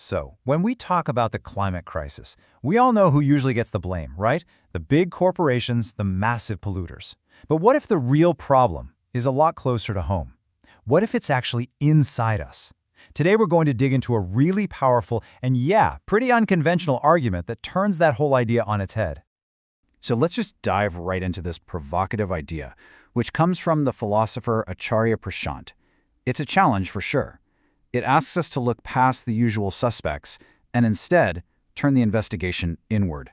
So, when we talk about the climate crisis, we all know who usually gets the blame, right? The big corporations, the massive polluters. But what if the real problem is a lot closer to home? What if it's actually inside us? Today we're going to dig into a really powerful and pretty unconventional argument that turns that whole idea on its head. So let's just dive right into this provocative idea, which comes from the philosopher Acharya Prashant. It's a challenge for sure. It asks us to look past the usual suspects and instead turn the investigation inward.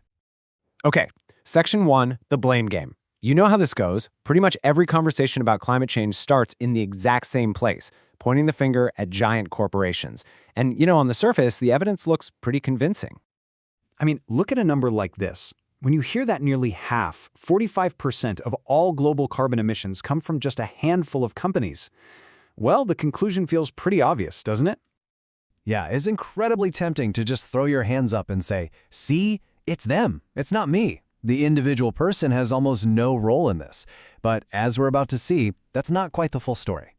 Okay, Section 1, the blame game. You know how this goes. Pretty much every conversation about climate change starts in the exact same place, pointing the finger at giant corporations. And, on the surface, the evidence looks pretty convincing. I mean, look at a number like this. When you hear that nearly half, 45% of all global carbon emissions come from just a handful of companies, well, the conclusion feels pretty obvious, doesn't it? Yeah, it's incredibly tempting to just throw your hands up and say, see, it's them, it's not me. The individual person has almost no role in this. But as we're about to see, that's not quite the full story.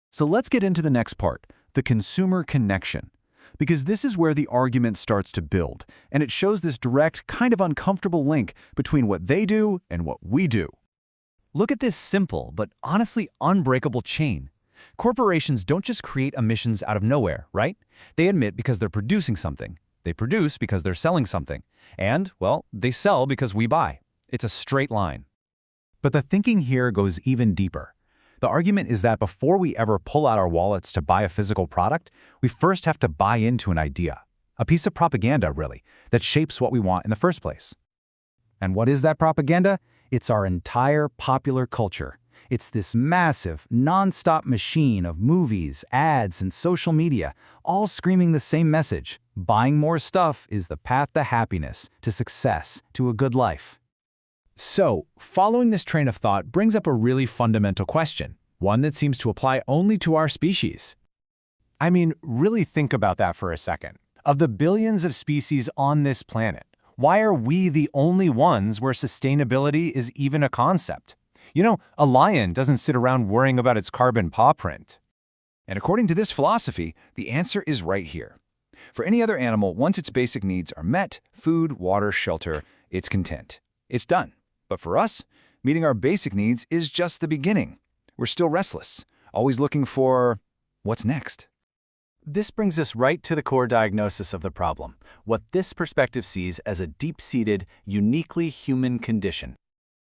So let's get into the next part, the consumer connection. Because this is where the argument starts to build, and it shows this direct, kind of uncomfortable link between what they do and what we do. Look at this simple, but honestly unbreakable chain. Corporations don't just create emissions out of nowhere, right? They emit because they're producing something. They produce because they're selling something. And, well, they sell because we buy. It's a straight line. But the thinking here goes even deeper. The argument is that before we ever pull out our wallets to buy a physical product, we first have to buy into an idea. A piece of propaganda, really, that shapes what we want in the first place. And what is that propaganda? It's our entire popular culture. It's this massive, non-stop machine of movies, ads, and social media, all screaming the same message. Buying more stuff is the path to happiness, to success, to a good life. So, following this train of thought brings up a really fundamental question, one that seems to apply only to our species. I mean, really think about that for a second. Of the billions of species on this planet, why are we the only ones where sustainability is even a concept? A lion doesn't sit around worrying about its carbon paw print. And according to this philosophy, the answer is right here. For any other animal, once its basic needs are met, food, water, shelter, it's content. It's done. But for us, meeting our basic needs is just the beginning. We're still restless, always looking for what's next. This brings us right to the core diagnosis of the problem, what this perspective sees as a deep-seated, uniquely human condition.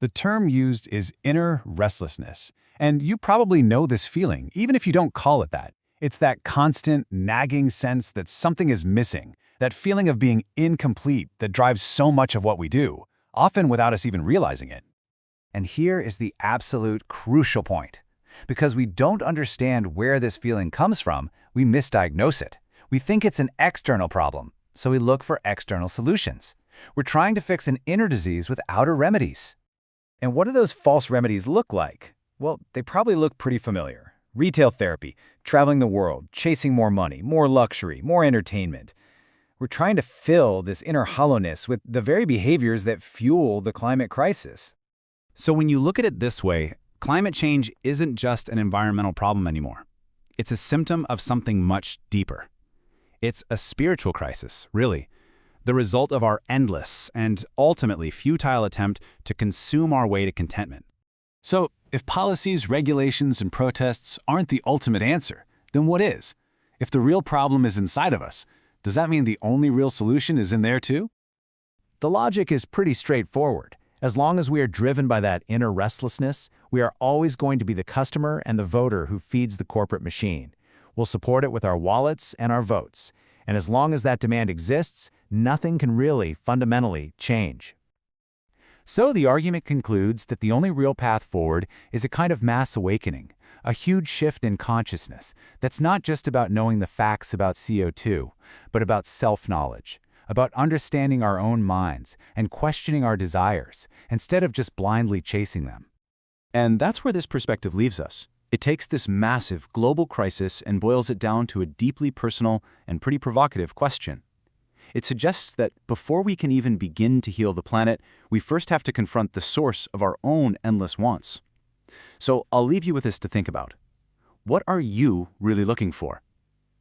The term used is inner restlessness, and you probably know this feeling, even if you don't call it that. It's that constant, nagging sense that something is missing, that feeling of being incomplete that drives so much of what we do, often without us even realizing it. And here is the absolute crucial point. Because we don't understand where this feeling comes from, we misdiagnose it. We think it's an external problem, so we look for external solutions. We're trying to fix an inner disease with outer remedies. And what do those false remedies look like? Well, they probably look pretty familiar. Retail therapy, traveling the world, chasing more money, more luxury, more entertainment. We're trying to fill this inner hollowness with the very behaviors that fuel the climate crisis. So when you look at it this way, climate change isn't just an environmental problem anymore. It's a symptom of something much deeper. It's a spiritual crisis, really. The result of our endless and ultimately futile attempt to consume our way to contentment. So, if policies, regulations, and protests aren't the ultimate answer, then what is? If the real problem is inside of us, does that mean the only real solution is in there too? The logic is pretty straightforward. As long as we are driven by that inner restlessness, we are always going to be the customer and the voter who feeds the corporate machine. We'll support it with our wallets and our votes. And as long as that demand exists, nothing can really, fundamentally, change. So the argument concludes that the only real path forward is a kind of mass awakening, a huge shift in consciousness that's not just about knowing the facts about CO2, but about self-knowledge, about understanding our own minds and questioning our desires, instead of just blindly chasing them. And that's where this perspective leaves us. It takes this massive global crisis and boils it down to a deeply personal and pretty provocative question. It suggests that before we can even begin to heal the planet, we first have to confront the source of our own endless wants. So I'll leave you with this to think about. What are you really looking for?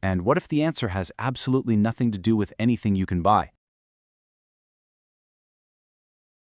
And what if the answer has absolutely nothing to do with anything you can buy?